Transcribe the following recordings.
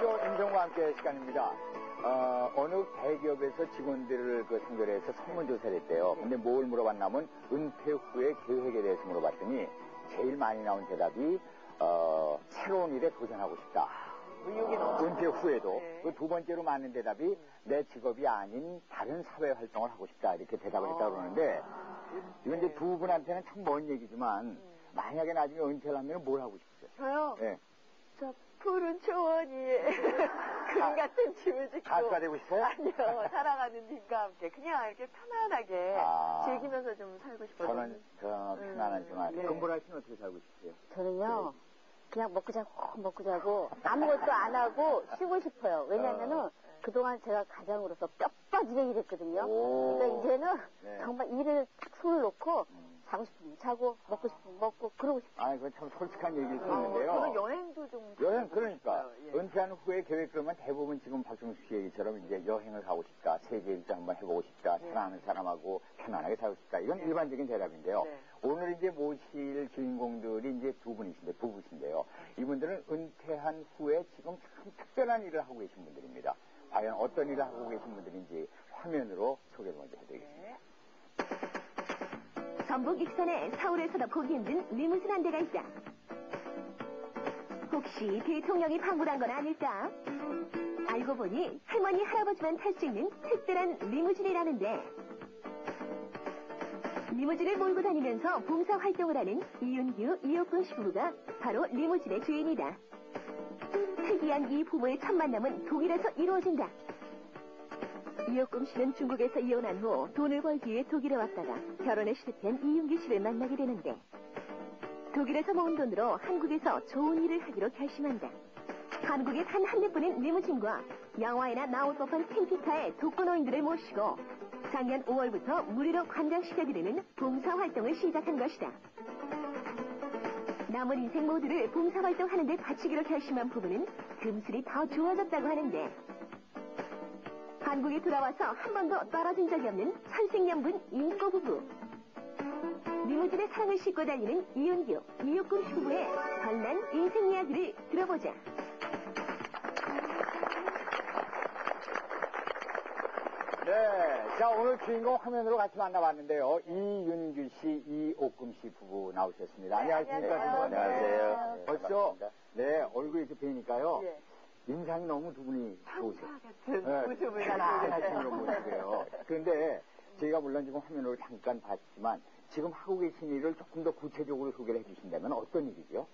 토크쇼 임종과 함께 시간입니다. 어느 대기업에서 직원들을 상대로 해서 설문조사를 했대요. 근데 뭘 물어봤냐면 은퇴 후의 계획에 대해서 물어봤더니 제일 많이 나온 대답이 새로운 일에 도전하고 싶다. 의욕이 너무 은퇴 후에도. 네. 그 두 번째로 많은 대답이 내 직업이 아닌 다른 사회 활동을 하고 싶다. 이렇게 대답을 했다고 그러는데 이건 이제 두 분한테는 참 먼 얘기지만 만약에 나중에 은퇴를 하면 뭘 하고 싶으세요? 저요? 네. 저 푸른 초원 위에 그림 같은 집을 짓고 가수가 되고 싶어요? 아니요. 살아가는 님과 함께 그냥 이렇게 편안하게 즐기면서 좀 살고 싶어요. 저는 편안한 생활. 네. 금보라 씨는 어떻게 살고 싶으세요? 저는요, 그냥 먹고 자고, 아무것도 안 하고 쉬고 싶어요. 왜냐면은, 그동안 제가 가장으로서 뼈 빠지게 일했거든요. 그러니까 이제는 정말 일을 딱 손을 놓고, 자고 싶으면 자고, 먹고 싶으면 먹고, 그러고 싶어요. 아, 그건 참 솔직한 얘기일 수 있는데요. 저는 여행도 좀. 여행, 그러니까. 예. 은퇴한 후에 계획 그러면 대부분 지금 박종숙 씨 얘기처럼 이제 여행을 가고 싶다, 세계 일주 한번 해보고 싶다, 사랑하는 사람하고 편안하게 살고 싶다. 이건 일반적인 대답인데요. 네. 오늘 이제 모실 주인공들이 이제 두 분이신데, 부부신데요. 이분들은 은퇴한 후에 지금 참 특별한 일을 하고 계신 분들입니다. 과연 어떤 일을 하고 계신 분들인지 화면으로 소개를 먼저 해드리겠습니다. 전북 익산에 서울에서도 보기 힘든 리무진 한 대가 있다. 혹시 대통령이 방문한 건 아닐까? 알고 보니 할머니, 할아버지만 탈 수 있는 특별한 리무진이라는데 리무진을 몰고 다니면서 봉사활동을 하는 이윤규, 이옥근 씨 부부가 바로 리무진의 주인이다. 특이한 이 부부의 첫 만남은 독일에서 이루어진다. 이옥금 씨는 중국에서 이혼한 후 돈을 벌기 위해 독일에 왔다가 결혼에 실패한 이윤규 씨를 만나게 되는데 독일에서 모은 돈으로 한국에서 좋은 일을 하기로 결심한다. 한국에 단 한 대뿐인 리무진과 영화에나 나올 법한 캠핑카의 독거노인들을 모시고 작년 5월부터 무료로 관장시켜드리는 봉사활동을 시작한 것이다. 남은 인생 모두를 봉사활동하는 데 바치기로 결심한 부부는 금슬이 더 좋아졌다고 하는데 한국에 돌아와서 한 번도 떨어진 적이 없는 천생연분 인고 부부. 리무진의 사랑을 싣고 달리는 이윤규, 이옥금 씨 부부의 별난 인생 이야기를 들어보자. 네, 자 오늘 주인공 화면으로 같이 만나봤는데요. 이윤규 씨, 이옥금 씨 부부 나오셨습니다. 안녕하십니까? 안녕하세요. 벌써 얼굴이 이렇게 뵈니까요. 예. 인상이 너무 두 분이 좋으세요. 같은 모습을 편안하신 그런 모습이에요. 그런데 저희가 물론 지금 화면으로 잠깐 봤지만 지금 하고 계신 일을 조금 더 구체적으로 소개를 해주신다면 어떤 일이죠?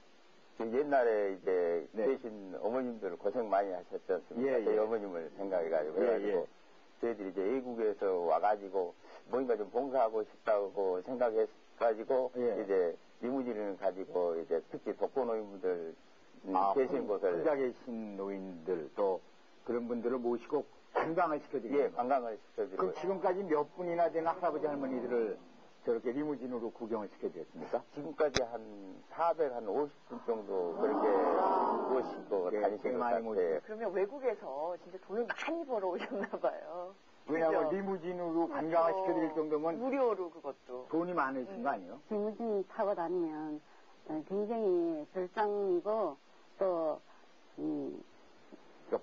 옛날에 이제 계신 어머님들 고생 많이 하셨지 않습니까? 저희 어머님을 생각해가지고 해가지고 저희들이 이제 외국에서 와가지고 뭔가 좀 봉사하고 싶다고 생각해가지고 이제 리무진을 가지고 이제 특히 독거노인분들 계신 곳을 혼자 계신 노인들 또 그런 분들을 모시고 관광을 시켜드리고 예, 관광을 시켜드리고 그럼 지금까지 몇 분이나 되는 할아버지 할머니들을 저렇게 리무진으로 구경을 시켜드렸습니까? 지금까지 한 450분 정도 그렇게 모시고 다니신 것 같아요. 그러면 외국에서 진짜 돈을 많이 벌어 오셨나 봐요. 왜냐하면 그죠? 리무진으로 관광을 시켜드릴 정도면 무료로 그것도 돈이 많으신 거 아니에요? 리무진 타고 다니면 굉장히 별장이고 또,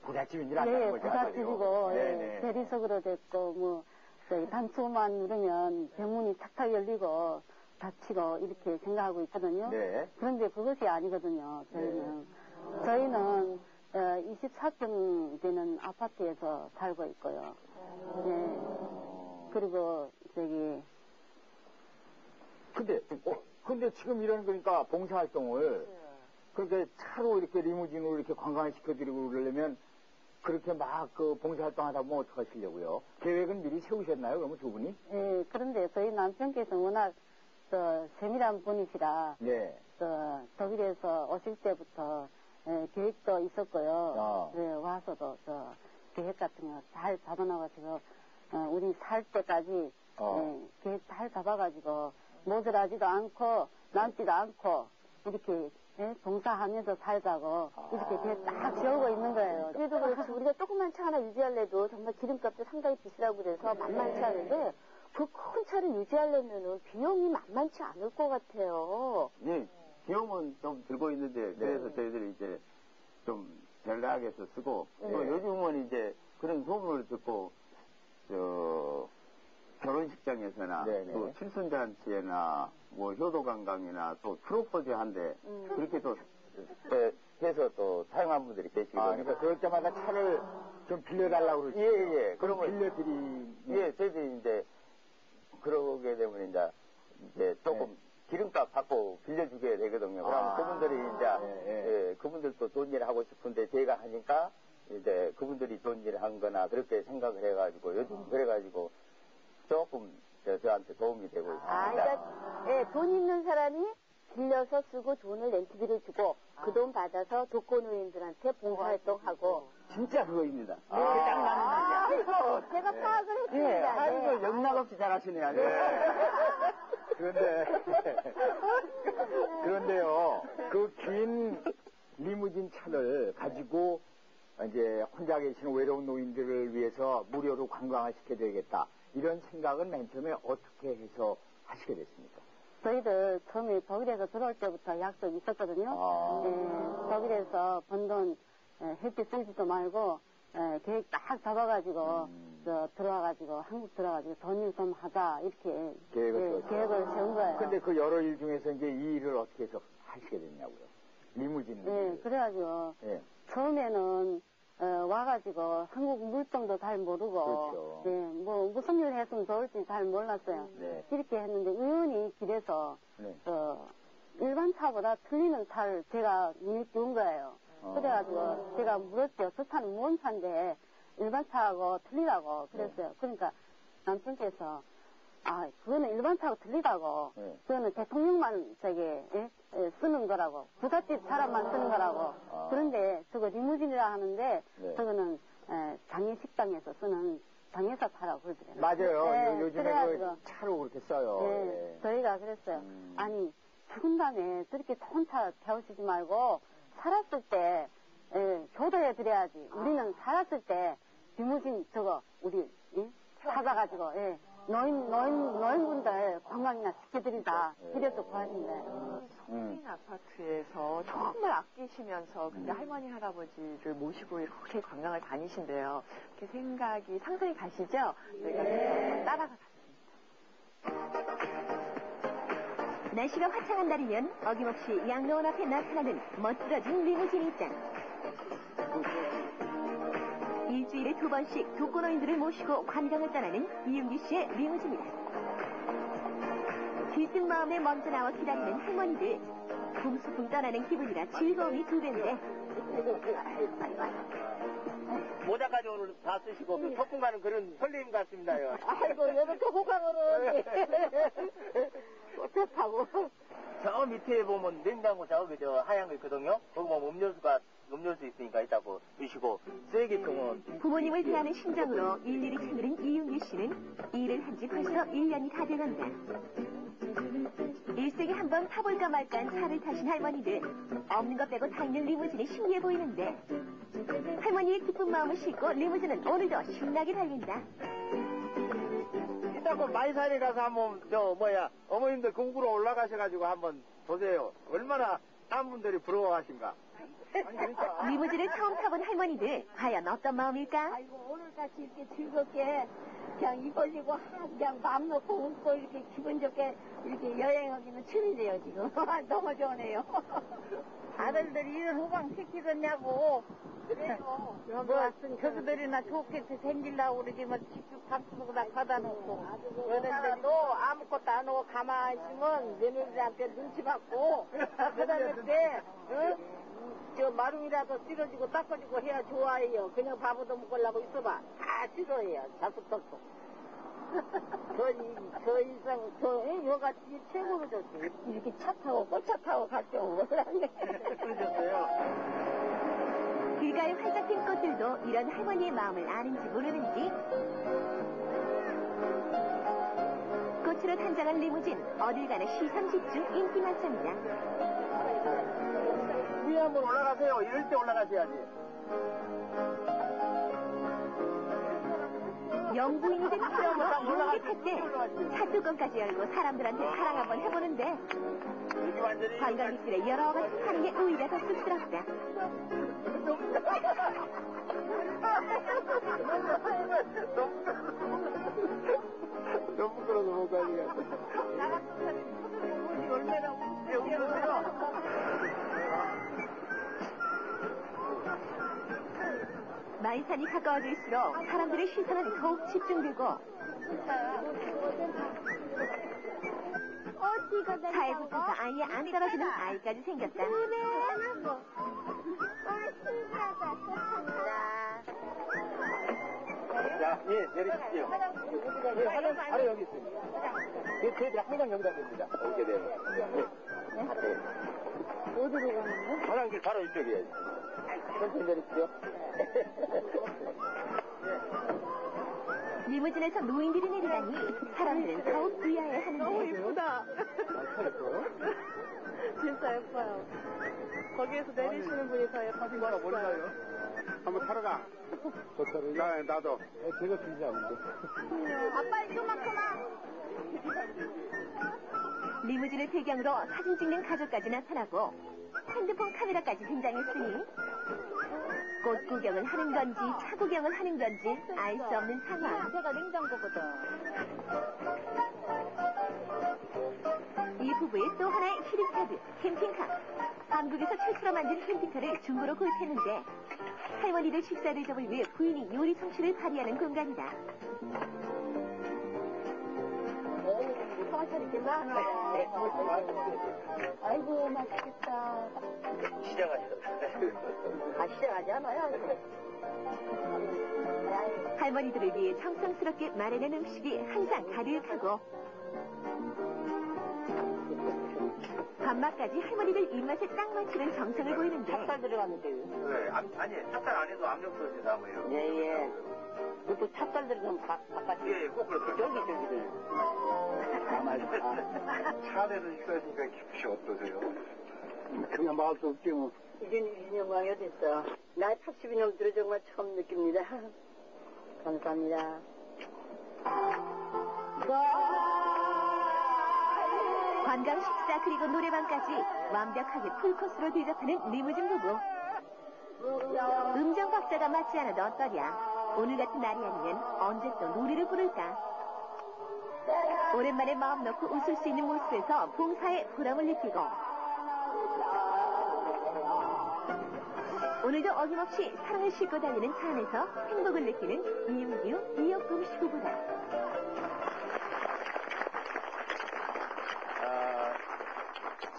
부잣집인 줄 안다는 거죠? 부잣집이고, 네네. 대리석으로 됐고, 뭐, 단추만 누르면 병문이 탁탁 열리고, 닫히고, 이렇게 생각하고 있거든요. 네. 그런데 그것이 아니거든요, 저희는. 저희는, 24평 되는 아파트에서 살고 있고요. 그리고, 근데 지금 이런 그러니까 봉사활동을 그렇게 차로 이렇게 리무진으로 이렇게 관광을 시켜드리고 그러려면 그렇게 막 그 봉사활동 하다 보면 어떡하시려고요? 계획은 미리 세우셨나요, 그러면 두 분이? 그런데 저희 남편께서 워낙 세밀한 분이시라, 독일에서 오실 때부터 계획도 있었고요. 와서도 계획 같은 거 잘 잡아놔가지고, 우리 살 때까지 계획 잘 잡아가지고, 모자라지도 않고, 남지도 않고, 이렇게, 봉사하면서 살자고, 이렇게 계획 딱 세우고 있는 거예요. 그래도 그렇지 우리가 조그만 차 하나 유지하려도 정말 기름값도 상당히 비싸고 그래서 만만치 않은데 그 큰 차를 유지하려면은 비용이 만만치 않을 것 같아요. 네, 비용은 좀 들고 있는데 그래서 저희들이 이제 좀 전략에서 쓰고 또 요즘은 이제 그런 소문을 듣고 결혼식장에서나 또 칠순잔치에나 뭐 효도관광이나 또 프로포즈 한데 그렇게 또 해서 또 사용한 분들이 계시거든요. 그러니까 그럴 때마다 차를 좀 빌려달라고 그러죠. 예. 그러면 빌려드리면. 예, 저희들이 이제 그러게 되면 이제 조금 기름값 받고 빌려주게 되거든요. 그럼 그분들이 이제 그분들도 돈 일 하고 싶은데 제가 하니까 이제 그분들이 돈 일 한 거나 그렇게 생각을 해가지고 요즘 그래가지고 조금 저한테 도움이 되고 있습니다. 그러니까 돈 있는 사람이 빌려서 쓰고 돈을 렌트비를 주고 그 돈 받아서 독거노인들한테 봉사활동하고. 진짜 그거입니다. 딱 맞는 말이야. 제가 파악을 했습니다. 아이고 영락없이 잘하시네요. 그런데요, 그 긴 리무진 차를 가지고 이제 혼자 계시는 외로운 노인들을 위해서 무료로 관광을 시켜드리겠다. 이런 생각은 맨 처음에 어떻게 해서 하시게 됐습니까? 저희들 처음에 독일에서 들어올 때부터 약속이 있었거든요. 독일에서 번 돈 햇빛 쓰지도 말고 계획 딱 잡아가지고 들어와가지고 한국 들어와가지고 돈 좀 하자 이렇게 계획을 세운 거예요. 근데 그 여러 일 중에서 이제 이 일을 어떻게 해서 하시게 됐냐고요? 리무진. 그래가지고 처음에는 와가지고 한국 물정도 잘 모르고, 그렇죠. 뭐 무슨 일 했으면 좋을지 잘 몰랐어요. 이렇게 했는데 우연히 길에서 일반 차보다 틀리는 차를 제가 눈이 띄운 거예요. 그래가지고 제가 물었죠. 저 차는 뭔 차인데 일반 차하고 틀리다고 그랬어요. 그러니까 남편께서 그거는 일반 차하고 틀리다고. 그거는 대통령만 쓰는 거라고. 부잣집 사람만 쓰는 거라고. 그런데 저거 리무진이라 하는데 저거는 장례식장에서 쓰는 장례사 차라고 그러더라고요. 맞아요. 요즘에 그 차로 그렇게 써요. 저희가 그랬어요. 아니 죽은 다음에 저렇게 좋은 차 태우시지 말고 살았을 때 효도해 드려야지. 우리는 살았을 때 리무진 저거 우리 찾아가지고 노인분들 관광이나 시켜드리자. 이래서 구하신대. 성인 아파트에서 정말 아끼시면서 근데 할머니 할아버지를 모시고 이렇게 관광을 다니신대요. 이렇게 생각이 상상이 가시죠? 저희가 따라가 봤습니다. 날씨가 화창한 날이면 어김없이 양로원 앞에 나타나는 멋들어진 리무진이 있다. 일주일에 2번씩 독거노인들을 모시고 관광을 떠나는 이윤기 씨의 리무진이다. 들뜬 마음에 먼저 나와 기다리는 할머니들. 붕수붕 떠나는 기분이라 즐거움이 2배인데. 모자까지 오늘 다 쓰시고 소풍 가는 그런 설레임 같습니다요. 아이고 이렇게 호강으로 차 타고. 저 밑에 보면 냉장고 저기 하얀 거 있거든요. 거기 보면 음료수 있으니까 이따고 드시고 쓰레기통은 부모님을 대하는 심정으로 일일이 챙기는 이윤기 씨는 일을 한 지 벌써 1년이 다 돼간다. 일생에 한 번 타볼까 말까한 차를 타신 할머니들. 없는 것 빼고 다 있는 리무진이 신기해 보이는데 할머니의 기쁜 마음을 싣고 리무진은 오늘도 신나게 달린다. 이따고 마이산에 가서 한번 어머님들 공부로 올라가셔가지고 한번 보세요. 얼마나 딴 분들이 부러워하신가. 그러니까. 리무진을 처음 타본 할머니들 과연 어떤 마음일까? 아이고 오늘같이 이렇게 즐겁게 그냥 입어지고 그냥 마음 놓고 웃고 이렇게 기분 좋게 이렇게 여행하기는 처음이에요 지금. 너무 좋네요. 아들들이 이런 호강 시키겠냐고. 그래요. 여기 왔으니까. 저들이나 좋게 생기려고 그러지 뭐 직접 박수도 다 받아놓고. 그런데도 아무것도 안 하고 가만히 있으면 며느리한테 눈치 받고 그다음에 저 마름이라도 쓸어주고 닦아주고 해야 좋아해요. 그냥 밥도 먹으려고 있어봐. 다 싫어해요. 자꾸 떡떡. 저 이상, 여같이 최고로 좋지. 이렇게 차 타고, 꽃차 타고 갈 줄 몰랐네. 그러셨어요? 길가에 활짝 핀 꽃들도 이런 할머니의 마음을 아는지 모르는지. 꽃으로 단장한 리무진, 어딜 가나 시선 집중 인기 만점이다. 위에 한번 올라가세요. 이럴 때 올라가셔야지. 영부인이 된 할머니가 이렇게 탈 때 차뚜껑까지 열고 사람들한테 사랑 한번 해보는데 관광객들의 여러 가지 반응에 오히려 더 쑥스럽다. 너무 부끄러워서 못 가지겠어. 나 같은 사람이 소들 열매라고 여기 오세요. 마이산이 가까워질수록 사람들의 시선은 더욱 집중되고 차에 붙어서 아예 안 떨어지는 아이까지 생겼다. 자, 예, 내리십시오. 예, 화장 바로 여기 있습니다. 예, 저희들 항상 여기다 냅니다. 오게 되면. 네. 어디로 가는 거야? 화장실 바로 이쪽이에요. 천천히 내리십시오. 리무진에서 노인들이 내리다니 사람들은 더욱 의아해하는데. 너무 이쁘다. 진짜 예뻐요. 거기에서 내리시는 분이 더 예쁘신 것 같아요. 한번 타러 가. 나도. 제가 들지 않는데. 아빠 이쪽만큼만. 리무진을 배경으로 사진 찍는 가족까지 나타나고 핸드폰 카메라까지 등장했으니 꽃 구경을 하는 건지 차 구경을 하는 건지 알 수 없는 상황. 제가 냉장고거든. 이 부부의 또 하나의 히든카드 캠핑카. 한국에서 최초로 만든 캠핑카를 중고로 구입했는데 할머니들 식사 대접을 위해 부인이 요리 솜씨를 발휘하는 공간이다. 아이고 맛있겠다. 시장하지 않아요? 할머니들을 위해 정성스럽게 마련한 음식이 항상 가득하고 밥맛까지 할머니들 입맛에 딱 맞추는 정성을 보이는데 찹쌀 들어갔는데. 네, 아니, 찹쌀 안 해도 압력솥에 담아요. 예. 그것도 찹쌀 들어가면 바깥이. 예, 꼭 그렇더라고요. 쫄깃쫄깃해. 차례를 있어야니까 기분이 어떠세요? 그냥 말할 수 없지 뭐. 이젠 20년만이 어딨어. 나이 80이 넘들어 정말 처음 느낍니다. 감사합니다. 관광 식사 그리고 노래방까지 완벽하게 풀코스로 대접하는 리무진 부부. 음정 박자가 맞지 않아도 어떠랴. 오늘 같은 날이 아니면 언제 또 노래를 부를까. 오랜만에 마음 놓고 웃을 수 있는 모습에서 봉사의 보람을 느끼고 오늘도 어김없이 사랑을 싣고 달리는 차 안에서 행복을 느끼는 이윤규, 이혁금 씨 부부다.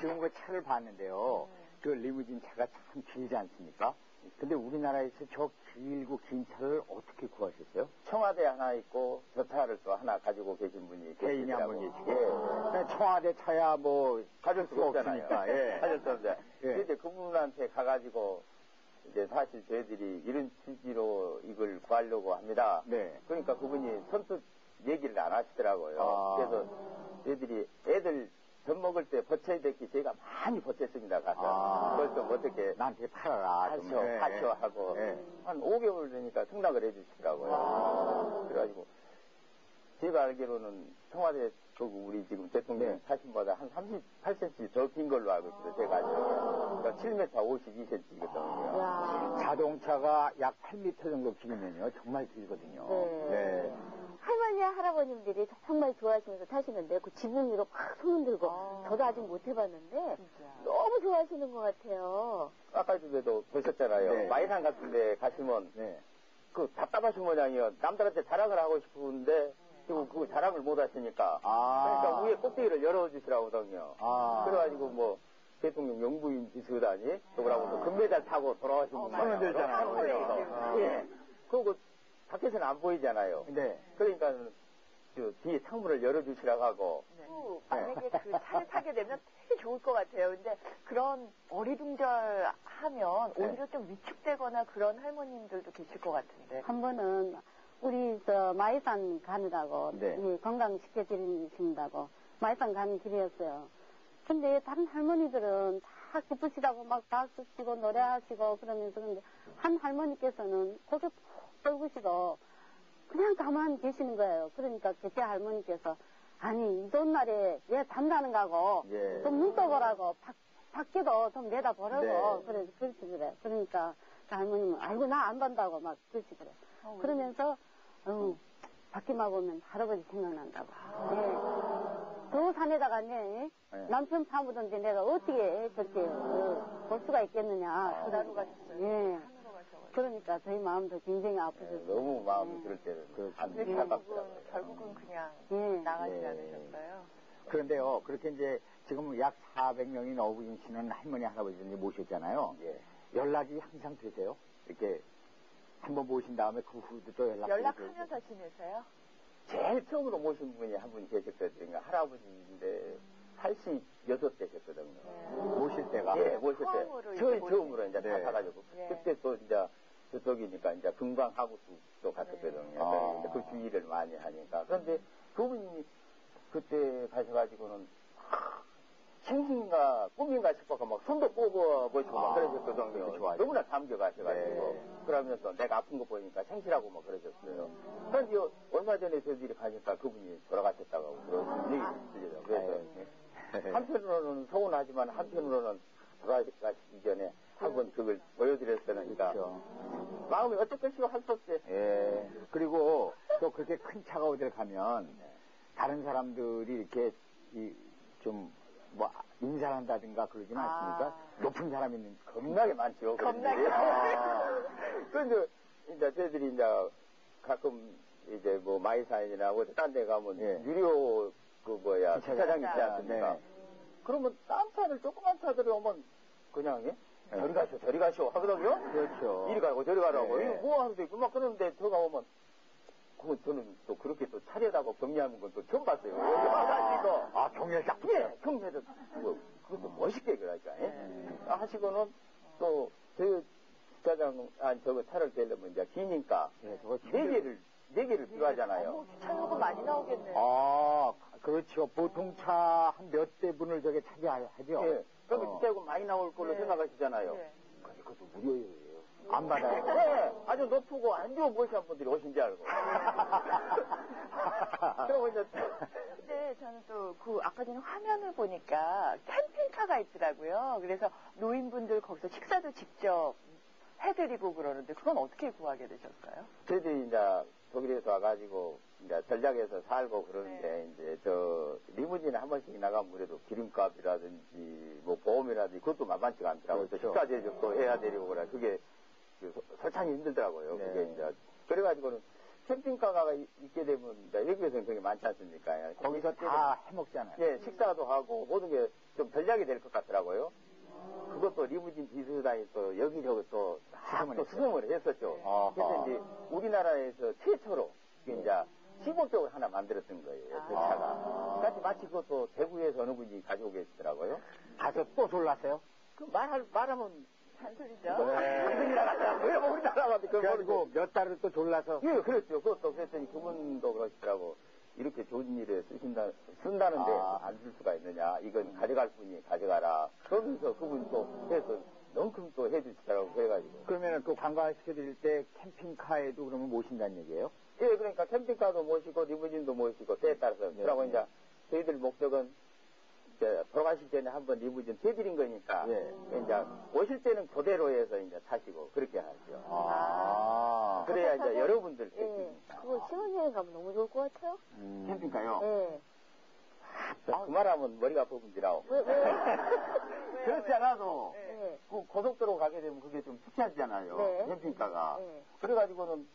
지금 그 차를 봤는데요. 그 리무진 차가 참 길지 않습니까? 근데 우리나라에서 저 길고 긴 차를 어떻게 구하셨어요? 청와대 하나 있고 저 차를 또 하나 가지고 계신 분이 개인이 한 분 계시더라고요. 계시고. 예. 청와대 차야 뭐 가질 수가 없잖아요. 없으니까. 예. 가질 수 없잖아요. 예. 그런데 그분한테 가가지고 이제 사실 저희들이 이런 취지로 이걸 구하려고 합니다. 네. 그러니까 그분이 선뜻 얘기를 안 하시더라고요. 아. 그래서 저희들이 애들 젖 먹을 때 버텨야 될 게 저희가 많이 버텼습니다. 가서. 그걸 좀 어떻게 나한테 팔아라. 좀. 파쇼 하고 한 5개월 되니까 승낙을 해주시더라고요. 그래가지고 제가 알기로는 청와대 우리 지금 대통령 사진보다 한 38cm 더 긴 걸로 알고 있어요. 제가 알기로. 그러니까 7m 52cm거든요. 자동차가 약 8m 정도 길면요. 정말 길거든요. 네. 할머니와 할아버님들이 정말 좋아하시면서 타시는데 그 지붕 위로 막 손 흔들고 저도 아직 못 해봤는데 너무 좋아하시는 것 같아요. 아까 전에도 보셨잖아요. 네. 마이산 같은 데 가시면 그 답답하신 모양이요. 남들한테 자랑을 하고 싶은데 그리고 그 자랑을 못 하시니까 그러니까 위에 꼭대기를 열어주시라고 하거든요. 그래가지고 뭐 대통령 영부인 비서다니 그러고 또 금메달 타고 돌아가신 분 하면 되잖아요. 예. 그리고 밖에서는 안 보이잖아요. 네. 그러니까 저 뒤에 창문을 열어주시라고 하고. 만약에 그 차를 타게 되면 되게 좋을 것 같아요. 근데 그런 어리둥절하면 오히려 좀 위축되거나 그런 할머님들도 계실 것 같은데. 한 번은 우리 저 마이산 가느라고 건강시켜드린다고 마이산 가는 길이었어요. 근데 다른 할머니들은 다 기쁘시다고 막 박수 치고 노래하시고 그러면서 근데 한 할머니께서는 고개 푹 떨구시고 그냥 가만히 계시는 거예요. 그러니까 그때 할머니께서 아니, 이 좋은 날에 얘 담가는 거고, 예. 좀 눈 떠보라고, 밖에도 좀 내다보라고, 네. 그래, 그렇지 그래. 그러니까, 그 할머님은, 아이고, 나 안 본다고, 막, 그렇지 그래. 그러면서, 밖에만 보면 할아버지 생각난다고. 예. 저 산에다가, 네, 남편 파묻은데 내가 어떻게 저렇게, 볼 수가 있겠느냐. 산으로 가셨어요. 예. 그러니까 저희 마음도 굉장히 아프셨어요. 너무 마음이 그럴 때는 결국은 그냥 예. 나가지 네. 않으셨어요. 그런데요, 그렇게 이제 지금 약 400명이 넘으시는 할머니, 할아버지들이 모셨잖아요. 예. 연락이 항상 되세요? 이렇게 한번 모신 다음에 그 후도 또 연락하면서 지내세요? 제일 처음으로 모신 분이 한 분이 계셨거든요. 할아버지인데 86 되셨거든요. 모실 때가. 예, 모실 때. 처음으로 이제 네. 가가지고. 예. 그때 또 이제 저쪽이니까 이제 금강하구수도 갔었거든요. 아. 이제 그 주의를 많이 하니까. 그런데 그분이 그때 가셔가지고는 생신인가 꿈인가 싶어서 막 손도 뽑아 보시고 막 그러셨거든요. 좋아요. 너무나 감겨가셔가지고. 네. 그러면서 내가 아픈 거 보니까 생시라고 막 그러셨어요. 그런데 얼마 전에 저희들이 가니까 그분이 돌아가셨다고 그런 얘기 들려요. 그래서 한편으로는 서운하지만 한편으로는 돌아가시기 전에 한번 그걸 보여드렸으니까 그렇죠. 마음이 어떻겠어요? 할 수 없어요. 예. 그리고 또 그렇게 큰 차가 어딜 가면 다른 사람들이 이렇게 좀 뭐 인사를 한다든가 그러지는 않습니까? 높은 사람이 있는 겁나게 많죠. 겁나게. 그런데 이제 저희들이 이제 가끔 이제 뭐 마이사인이나 어디 딴 데 가면 예. 유료 주차장 있지 주차장. 않습니까? 네. 그러면 딴 차들 조그만 차들이 오면 그냥 예? 저리 가시오 하거든요. 그렇죠. 이리 가고 저리 가라고. 네. 이거 뭐 하는데 막 그러는데 저가 오면 그건 저는 또 그렇게 또 차려다고 격려하는 건 또 처음 봤어요. 여기 와가지고 아, 경례 딱. 예, 경례를 뭐 그것도 멋있게 그러니까 하시고는 또 저 주차장 저거 차를 대려면 이제 기니까 네, 저거 네 개를 필요하잖아요. 주차요금 많이 나오겠네요. 아, 그렇죠. 보통 차 한 몇 대 분을 저게 차지하죠. 예, 그러면 주차요금 많이 나올 걸로 네. 생각하시잖아요. 네. 근데 그것도 무료예요. 안 받아요. 네, 아주 높고 안 좋은 멀시한 분들이 오신 줄 알고. 그러고 이제 근데 저는 또 그 아까 전에 화면을 보니까 캠핑카가 있더라고요. 그래서 노인분들 거기서 식사도 직접 해드리고 그러는데 그건 어떻게 구하게 되셨어요? 저희들이 이제 독일에서 와가지고 이제 전략에서 살고 그러는데 이제 저 리무진에 한 번씩 나가면 그래도 기름값이라든지 뭐 보험이라든지 그것도 만만치가 않더라고요. 그렇죠. 식사 제작도 해야 되고 그래. 그게 설탕이 힘들더라고요. 네. 그게 이제 그래가지고는 캠핑카가 있게 되면 이제 외국에서는 그게 많지 않습니까? 거기서 다 해먹잖아요. 예, 식사도 하고 모든 게 좀 전략이 될 것 같더라고요. 그것도 리무진 비수단이 또 여기저기 또 수송을 했었죠. 아하. 그래서 이제 우리나라에서 최초로 이제 시범적으로 하나 만들었던 거예요. 그 차가. 그래서 마치 그것도 대구에서 어느 분이 가지고 계시더라고요. 가서 또 졸랐어요? 그 말하면 잔소리죠. 왜 우리나라한테 그걸 그래가지고 몇 달을 또 졸라서. 예, 그렇죠. 그것도 그랬더니 그분도 그러시더라고. 이렇게 좋은 일에 쓴다는데 안 줄 수가 있느냐. 이건 가져갈 분이 가져가라. 그러면서 그분 또 해서 너무 또 해주시더라고. 그래가지고. 그러면은 그 관광시켜드릴 때 캠핑카에도 그러면 모신다는 얘기예요? 예, 그러니까 캠핑카도 모시고 리무진도 모시고 때에 따라서. 그러고 이제 저희들 목적은 이제 돌아가실 때는 한번 리무진 해드린 거니까. 예. 이제 오실 때는 그대로 해서 이제 타시고 그렇게 하죠. 아. 그래야 이제 여러분들 예. 그거 신혼여행 가면 너무 좋을 것 같아요. 캠핑카요? 예. 그 말하면 머리가 아프군지라오. 왜? 그렇지 않아도 예. 그 고속도로 가게 되면 그게 좀 특이하잖아요. 네. 캠핑카가. 네. 그래가지고는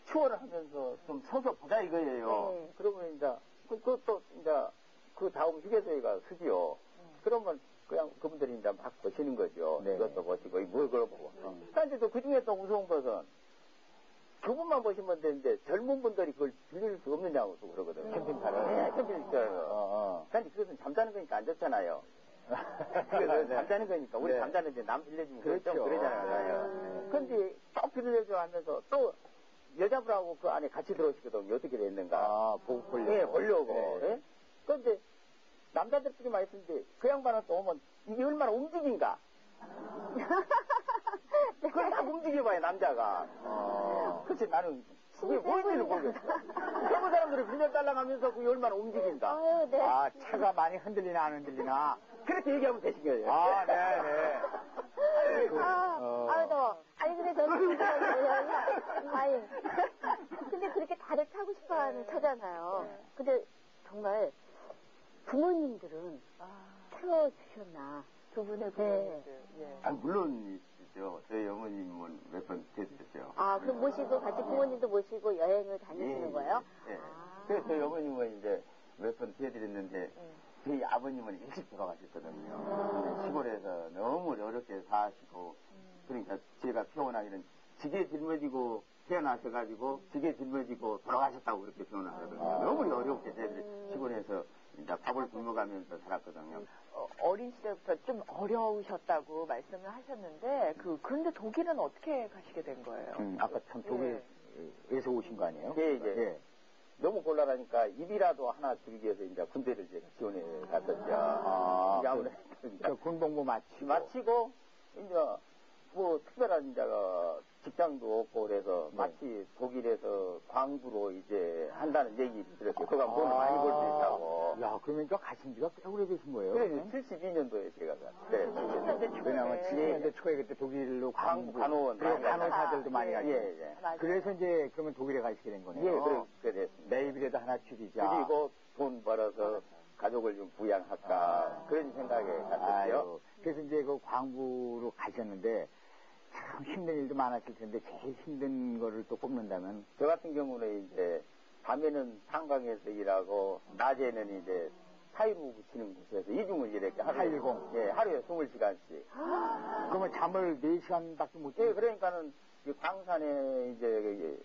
추월을 하면서 좀 서서 보자 이거예요. 네. 그러면 이제 그것도 이제 그 다음 휴게소에가 쓰지요. 그러면 그냥 그분들이 이제 막 보시는 거죠. 네. 이것도 보시고 뭘 걸어보고. 그런데 또 그중에 또 무서운 것은 그분만 보시면 되는데 젊은 분들이 그걸 빌릴 수 없느냐고 또 그러거든요. 캠핑카를. 네, 캠핑카를. 근데 그것은 잠자는 거니까 안 좋잖아요. 그래서 잠자는 거니까 우리 네. 잠자는데 남 빌려주면 그렇죠. 좀 그러잖아요. 그런데 또 빌려줘 하면서 또 여자분하고 그 안에 같이 들어오시거든요. 어떻게 됐는가. 아, 보려고. 네, 보려고. 네. 예? 그런데 남자들끼리 많이 있는데 그 양반은 또 오면 이게 얼마나 움직인가. 그걸 막 움직여봐요, 남자가. 그렇지, 나는 그게 뭔지는 모르겠어. 대구 사람들이 그냥 딸랑하면서 그게 얼마나 움직인다. 아유, 네. 아, 차가 많이 흔들리나 안 흔들리나. 그렇게 얘기하면 되신 거예요. 아, 네네. 아유, 더워. 아니, 근데 저는 궁금한 게, 아니, 근데 그렇게 다들 타고 싶어 하는 차잖아요. 근데 정말 부모님들은 태워주셨나? 두 분의 부모님들. 예. 아, 물론 있죠. 저희 어머님은 몇 번 됐었죠. 아, 그럼 모시고 같이 부모님도 모시고 여행을 다니시는 거예요? 예. 그래서 저희 어머님은 이제 몇 번 대드렸는데 저희 아버님은 일찍 돌아가셨거든요. 시골에서 너무 어렵게 사시고 그러니까 제가 태어나기는 지게 짊어지고 태어나셔가지고 지게 짊어지고 돌아가셨다고 그렇게 표현하거든요. 너무 어렵게 저희들이 시골에서 이제 밥을 굶어가면서 살았거든요. 어린 시절부터 좀 어려우셨다고 말씀을 하셨는데, 그런데 독일은 어떻게 가시게 된 거예요? 아까 참 독일에서 오신 거 아니에요? 예, 이제 너무 곤란하니까 입이라도 하나 줄이기 위해서 이제 군대를 제가 지원해 갔었죠. 이제 아무래도 그 군복무 마치고 이제 뭐 특별한 이제 직장도 없고 그래서 마치 독일에서 광부로 이제 한다는 얘기 들었어요. 그가 돈을 많이 벌 수 있다고. 야, 그러니까 가신 지가 꽤 오래되신 거예요. 그래, 72년도에 제가 갔어요. 70년대 초에. 왜냐면 70년대 초에 그때 독일로 간호원. 간호사들도 많이 가죠. 예. 그래서 이제 그러면 독일에 가시게 된 거네요. 예, 그렇게 됐습니다. 내일이라도 하나 줄이자. 그리고 돈 벌어서 가족을 좀 부양할까 그런 생각에 갔었죠. 그래서 이제 그 광부로 가셨는데 참 힘든 일도 많았을 텐데 제일 힘든 거를 또 꼽는다면 저 같은 경우는 이제 밤에는 상강에서 일하고 낮에는 이제 타이로 붙이는 곳에서 이중을 이렇게 하루에 810. 예, 하루에 20시간씩. 그러면 잠을 4시간밖에 못 예, 그러니까는 이 광산에 이제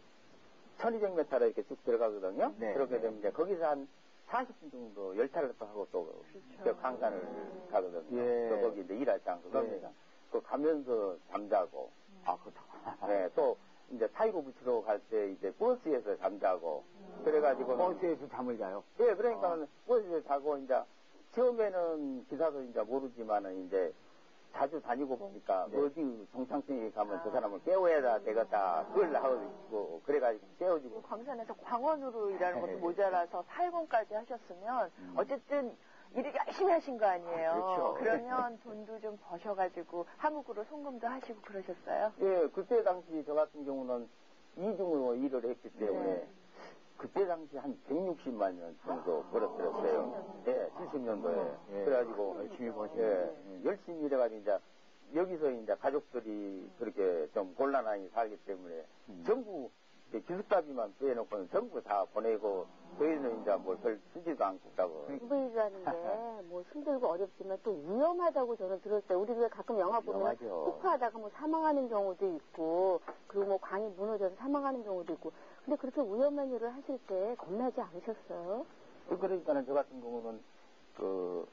1200m로 이렇게 쭉 들어가거든요. 네. 그렇게 되면 이제 거기서 한 40분 정도 열차를 또 하고 또 저 광산을 가거든요. 예. 또 거기 이제 일할 장소 겁니다. 그 가면서 잠자고. 네, 또 이제 타이로 붙이러 갈 때 이제 버스에서 잠자고. 그래가지고 버스에서 잠을 자요. 예, 그러니까 버스에서 자고 이제 처음에는 기사도 이제 모르지만은 이제 자주 다니고 보니까 어디 정상층에 가면 저 사람을 깨워야 되겠다. 그걸 하고 그래가지고 깨워주고. 광산에서 광원으로 일하는 것도 모자라서 8권까지 하셨으면 어쨌든 일을 열심히 하신 거 아니에요? 그렇죠. 그러면 돈도 좀 버셔가지고 한국으로 송금도 하시고 그러셨어요? 예, 그때 당시 저 같은 경우는 이중으로 일을 했기 때문에 그때 당시 한 160만 원 정도 벌었어요. 예, 70년도에. 그래가지고 열심히 버시네. 열심히 일해가지고 이제 여기서 이제 가족들이 그렇게 좀 곤란하게 살기 때문에 전부 기숙사비만 빼놓고는 전부 다 보내고 저희는 이제 뭘 별 쓰지도 않고 가고. 공부일하는 게 뭐 힘들고 어렵지만 또 위험하다고 저는 들었어요. 우리 왜 가끔 영화 보면 폭파하다가 뭐 사망하는 경우도 있고 그리고 뭐 강이 무너져서 사망하는 경우도 있고 근데 그렇게 위험한 일을 하실 때 겁나지 않으셨어요? 그러니까는 저 같은 경우는 그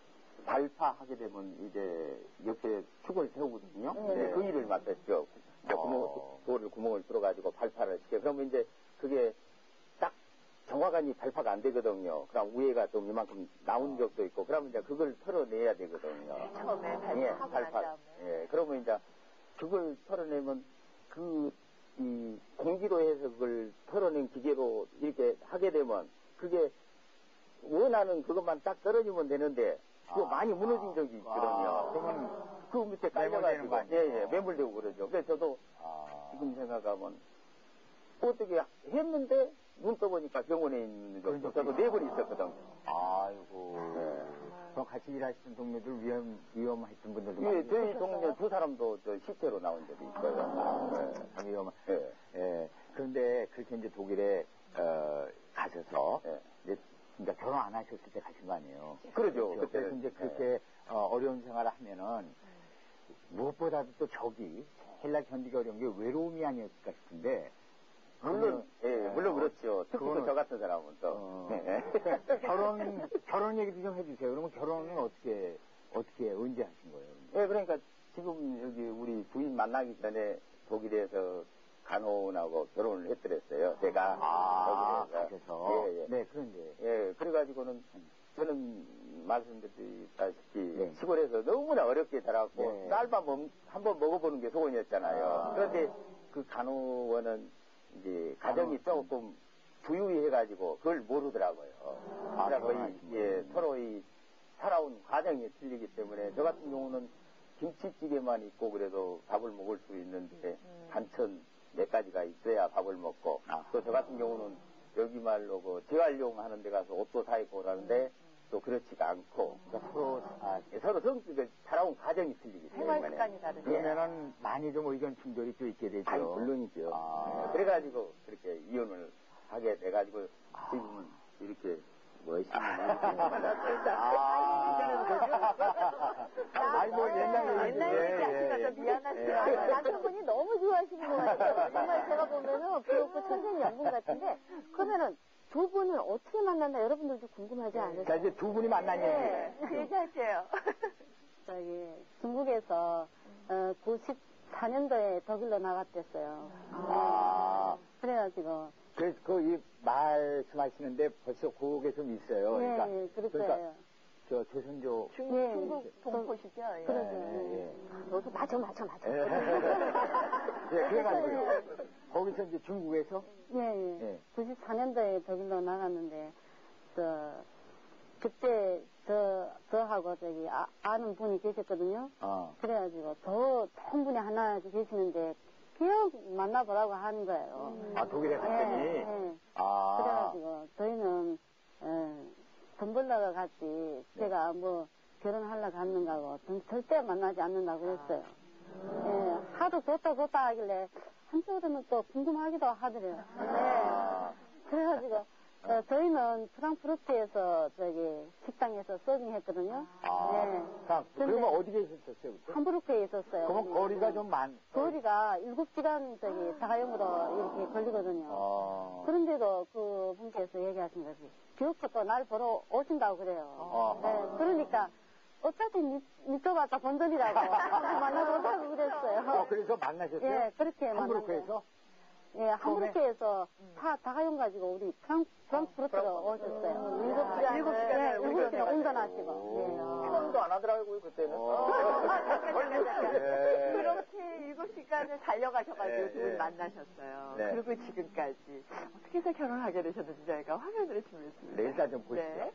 발파하게 되면 이제 옆에 축을 세우거든요. 네. 그 일을 맡았죠. 돌을 구멍을 뚫어가지고 발파를 시켜. 그러면 이제 그게 딱 정확하니 발파가 안 되거든요. 그럼 위에가 좀 이만큼 나온 적도 있고, 그러면 이제 그걸 털어내야 되거든요. 처음에 발파하고 난 다음에. 예, 그러면 이제 그걸 털어내면 이 공기로 해서 그걸 털어낸 기계로 이렇게 하게 되면 그게 원하는 그것만 딱 떨어지면 되는데 그거 많이 무너진 적이 있거든요. 그러면 그 밑에 깔려가지고 매몰되고 그러죠. 그래서 저도 지금 생각하면 어떻게 했는데 눈 떠보니까 병원에 있는 거 저도 4번 있었거든요. 아이고. 그럼 같이 일하시던 동료들 위험했던 분들도 예, 많이 저희 동료 2사람도 저 시체로 나온 적이 있어요. 참 위험한. 예. 그런데 그렇게 이제 독일에 가셔서 이제 그러니까 결혼 안 하셨을 때 가신 거 아니에요? 그러죠. 그래서 이제 그렇게 어려운 생활을 하면은 무엇보다도 또 적이 헬라 견디기 어려운 게 외로움이 아니었을까 싶은데 물론 그렇죠. 특히 저 같은 사람은 또 결혼 얘기도 좀 해주세요. 그러면 결혼은 어떻게 언제 하신 거예요? 예, 그러니까 지금 여기 우리 부인 만나기 전에 독일에서 간호원하고 결혼을 했더랬어요. 제가 가셔서. 예. 네, 그런데 그래가지고는 저는 말씀드렸다시피 시골에서 너무나 어렵게 자랐고 쌀밥 한번 먹어보는 게 소원이었잖아요. 그런데 그 간호원은 이제 가정이 조금 부유해가지고 그걸 모르더라고요. 그래서 서로 이 살아온 과정이 틀리기 때문에 저 같은 경우는 김치찌개만 있고 그래도 밥을 먹을 수 있는데 반찬 몇 가지가 있어야 밥을 먹고 또 저 같은 경우는 여기 말로 그 재활용 하는 데 가서 옷도 사 입고 그러는데 또 그렇지가 않고 서로 성격을 살아온 과정이 틀리기 때문에 생활 습관이 다르죠. 그러면은 많이 좀 의견 충돌이 또 있게 되죠. 아니, 물론이죠. 그래가지고 그렇게 이혼을 하게 돼가지고 지금 이렇게 멋있는 아니 뭐 옛날 얘기 하시면서 미안하시죠. 남편분이 너무 좋아하시는 것 같아요. 정말 제가 보면은 부럽고 천생연분 같은데 그러면은 두 분은 어떻게 만났나 여러분들도 궁금하지 않으세요? 자 이제 두 분이 만난 얘기. 그 얘기 할게요. 저기 중국에서 94년도에 독일로 나갔댔어요. 그래가지고 그래서 그 말씀하시는데 벌써 그게 좀 있어요. 네, 그러니까, 그럴 그러니까 거예요. 저 조선조 중국 동포시죠? 예. 그러죠. 너도 맞아. 그래가지고요. 거기서 이제 중국에서 예. 94년도에 독일로 나갔는데 그때 저하고 저기 아는 분이 계셨거든요. 그래가지고 더 좋은 분이 하나 계시는데 그냥 만나보라고 하는 거예요. 독일에 갔더니. 네. 그래가지고 저희는 돈 벌러가 갔지 제가 뭐 결혼하려고 갔는가 하고 절대 만나지 않는다고 그랬어요. 하도 좋다 하길래 한쪽으로는 또 궁금하기도 하더래요. 그래가지고 저희는 프랑크푸르트에서 저기 식당에서 서빙했거든요. 그러면 어디 계셨었어요? 그때? 함부르크에 있었어요. 그러면 거리가 좀 거리가 7시간 저기 자가용으로 이렇게 걸리거든요. 그런데도 그 분께서 얘기하신 것이 기어코 또 날 보러 오신다고 그래요. 그러니까 어차피 믿어봤자 본전이라고 만나보자고 그랬어요. 그래서 만나셨어요? 예, 그렇게 함부르크에서? 예, 함부르크에서 자가용 가지고 우리 프랑크푸르트로 오셨어요. 7시간 운전하시고. 처음도 안 하더라고요, 그때는. 그렇게 7시간을 달려가셔가지고 두 분 만나셨어요. 그리고 지금까지 어떻게 해서 결혼하게 되셨는지 저희가 화면으로 준비했습니다. 네, 일단 좀 보시죠.